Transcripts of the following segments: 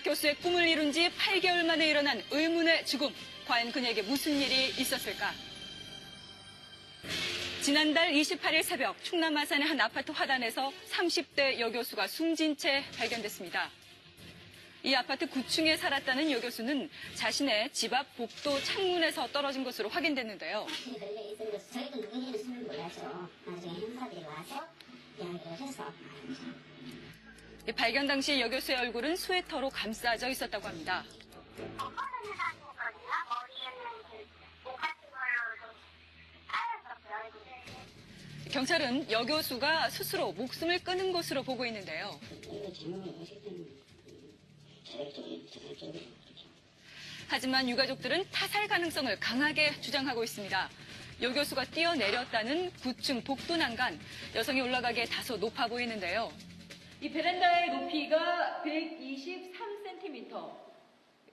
교수의 꿈을 이룬 지 8개월 만에 일어난 의문의 죽음. 과연 그녀에게 무슨 일이 있었을까? 지난달 28일 새벽 충남 아산의 한 아파트 화단에서 30대 여교수가 숨진 채 발견됐습니다. 이 아파트 9층에 살았다는 여교수는 자신의 집 앞 복도 창문에서 떨어진 것으로 확인됐는데요. 저희도 누구인지는 몰라죠. 나중에 형사들이 와서 이야기를 해서 발견 당시 여교수의 얼굴은 스웨터로 감싸져 있었다고 합니다. 경찰은 여교수가 스스로 목숨을 끊은 것으로 보고 있는데요. 하지만 유가족들은 타살 가능성을 강하게 주장하고 있습니다. 여교수가 뛰어내렸다는 9층 복도 난간, 여성이 올라가기에 다소 높아 보이는데요. 이 베란다의 높이가 123cm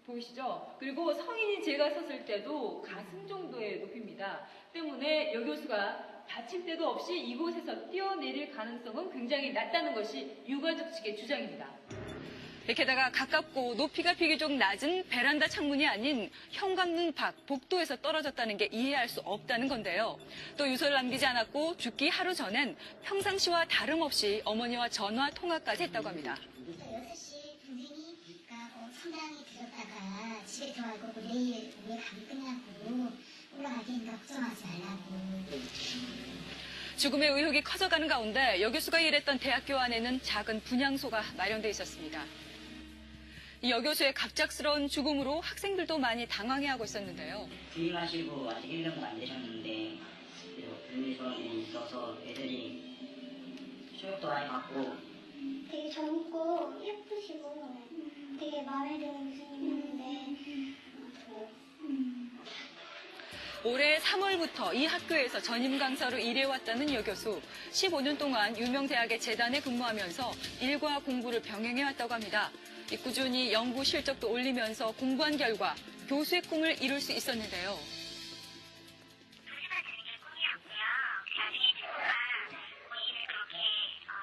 보이시죠? 그리고 성인인 제가 섰을 때도 가슴 정도의 높이입니다. 때문에 여교수가 받침대도 없이 이곳에서 뛰어내릴 가능성은 굉장히 낮다는 것이 유가족 측의 주장입니다. 게다가 가깝고 높이가 비교적 낮은 베란다 창문이 아닌 현관문 밖 복도에서 떨어졌다는 게 이해할 수 없다는 건데요. 또 유서를 남기지 않았고 죽기 하루 전엔 평상시와 다름없이 어머니와 전화 통화까지 했다고 합니다. 6시 동생이 성당에 들었다가 집에 들어갈 거고 내일 우리 밤 끝나고 올라가기니까 걱정하지 말라고. 죽음의 의혹이 커져가는 가운데 여교수가 일했던 대학교 안에는 작은 분향소가 마련돼 있었습니다. 이 여교수의 갑작스러운 죽음으로 학생들도 많이 당황해하고 있었는데요. 부임하시고 아직 1년도 안 되셨는데 분리수업이 있어서 애들이 교육도 많이 받고 되게 젊고 예쁘시고 되게 마음에 드는 교수님이었는데 올해 3월부터 이 학교에서 전임 강사로 일해왔다는 여교수. 15년 동안 유명 대학의 재단에 근무하면서 일과 공부를 병행해왔다고 합니다. 꾸준히 연구 실적도 올리면서 공부한 결과 교수의 꿈을 이룰 수 있었는데요. 교수가 되는 게 꿈이었고요. 나중에 친구가 본인을 그렇게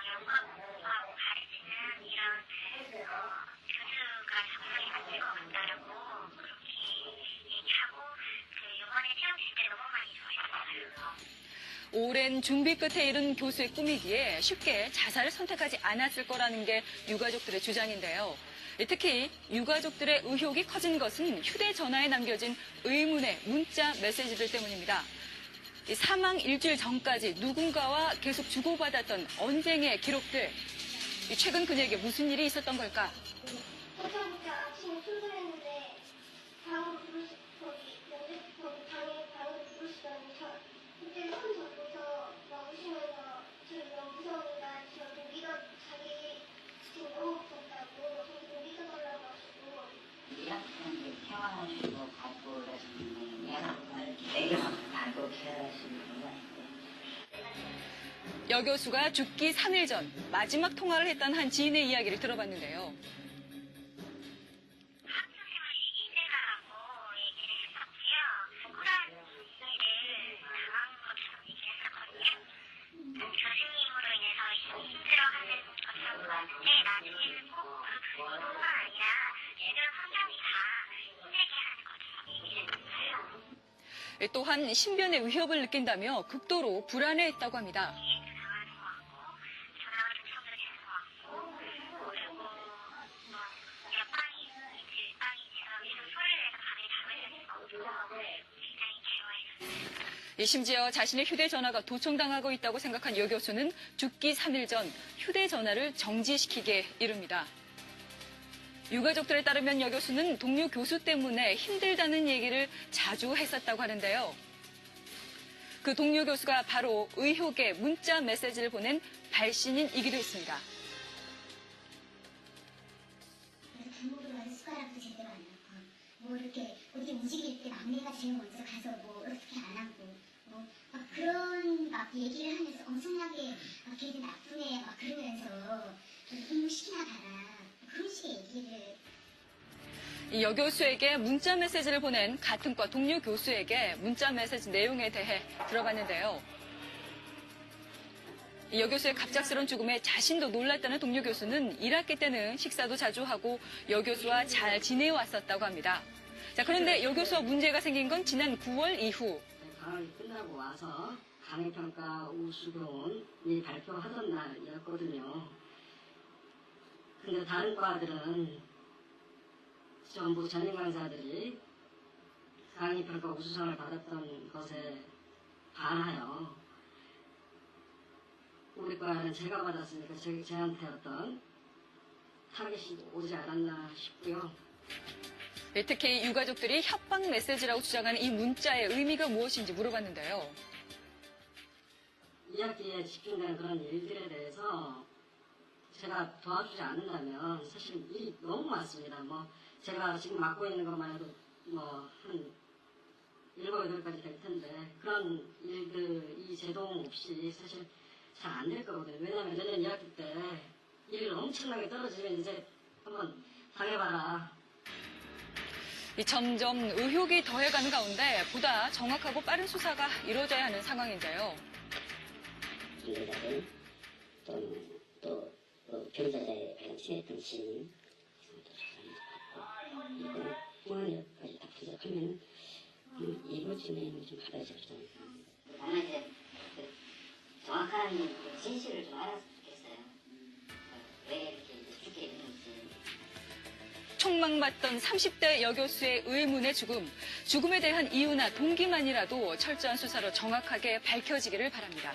연구하고 공부하고 가르치는 이런 교수가 적성에 맞을 것 같다라고 그렇게 얘기하고 이번에 시험칠 때 너무 많이 좋아했어요. 오랜 준비 끝에 이룬 교수의 꿈이기에 쉽게 자살을 선택하지 않았을 거라는 게 유가족들의 주장인데요. 특히 유가족들의 의혹이 커진 것은 휴대전화에 남겨진 의문의 문자 메시지들 때문입니다. 사망 일주일 전까지 누군가와 계속 주고받았던 언쟁의 기록들. 최근 그녀에게 무슨 일이 있었던 걸까? 보자마자 아침에 출근했는데 방으로 방으로 부르시더니 그때 손 잡고서 막 우시면서 저를 너무 무서우니까 저도 자기 지금 너무 무섭다고 저도 믿어달라고 하시고 대학생들 태워주고 갖고 그러시는데 내려서 받고 계시는 거 여교수가 죽기 3일 전 마지막 통화를 했던 한 지인의 이야기를 들어봤는데요. 교수님으로 인해서 힘들어하는 것처럼 보았는데 나중에는 꼭 그뿐만 아니라 주변 환경이 다 힘들게 하는 것처럼 얘기를 했어요. 또한 신변의 위협을 느낀다며 극도로 불안해했다고 합니다. 당하는 것 같고 전화가 요청도 되는 것 같고 그리고 뭐 옆방이 뒷방이 제가 계속 소리를 내서 밤에 잠을 자는 거 굉장히 괴로워했어요. 심지어 자신의 휴대전화가 도청당하고 있다고 생각한 여교수는 죽기 3일 전 휴대전화를 정지시키게 이릅니다. 유가족들에 따르면 여교수는 동료 교수 때문에 힘들다는 얘기를 자주 했었다고 하는데요. 그 동료 교수가 바로 의혹의 문자 메시지를 보낸 발신인이기도 했습니다. 단목으로 가서 숟가락도 제대로 안 넣고 뭐 이렇게 어디 움직일 때 막내가 제일 먼저 가서 뭐 어떻게 안 하고 막 그런 막 얘기를 하면서 엄청나게 막 걔들 나쁘네 막 그러면서 공부시키나 봐라 그런 식의 얘기를. 이 여교수에게 문자 메시지를 보낸 같은 과 동료 교수에게 문자 메시지 내용에 대해 들어봤는데요. 이 여교수의 갑작스런 죽음에 자신도 놀랐다는 동료 교수는 1학기 때는 식사도 자주 하고 여교수와 잘 지내왔었다고 합니다. 자, 그런데 여교수와 문제가 생긴 건 지난 9월 이후. 방학이 끝나고 와서 강의평가 우수론이 발표하던 날이었거든요. 근데 다른 과들은 전부 전임 강사들이 강의평가 우수상을 받았던 것에 반하여 우리 과는 제가 받았으니까 저한테 어떤 타겟이 오지 않았나 싶고요. 네, 특히 유가족들이 협박 메시지라고 주장하는 이 문자의 의미가 무엇인지 물어봤는데요. 2학기에 집중되는 그런 일들에 대해서 제가 도와주지 않는다면 사실 일이 너무 많습니다. 제가 지금 맡고 있는 것만 해도 한 7, 8가지 될 텐데 그런 일들이 제동 없이 사실 잘 안 될 거거든요. 왜냐하면 내년 2학기 때 일 엄청나게 떨어지면 이제 한번 당해봐라. 점점 의혹이 더해가는 가운데 보다 정확하고 빠른 수사가 이루어져야 하는 상황인데요. 중재자들 또 변호사자에 관련 친했던 시민 또 조사를 받고 이거까지 다 분석하면 2월쯤에는 좀 받아야지 않습니까? 다만 이제 정확한 진실을 좀 알았으면 좋겠어요. 왜 이렇게 죽게 됐는지. 총망받던 30대 여교수의 의문의 죽음에 대한 이유나 동기만이라도 철저한 수사로 정확하게 밝혀지기를 바랍니다.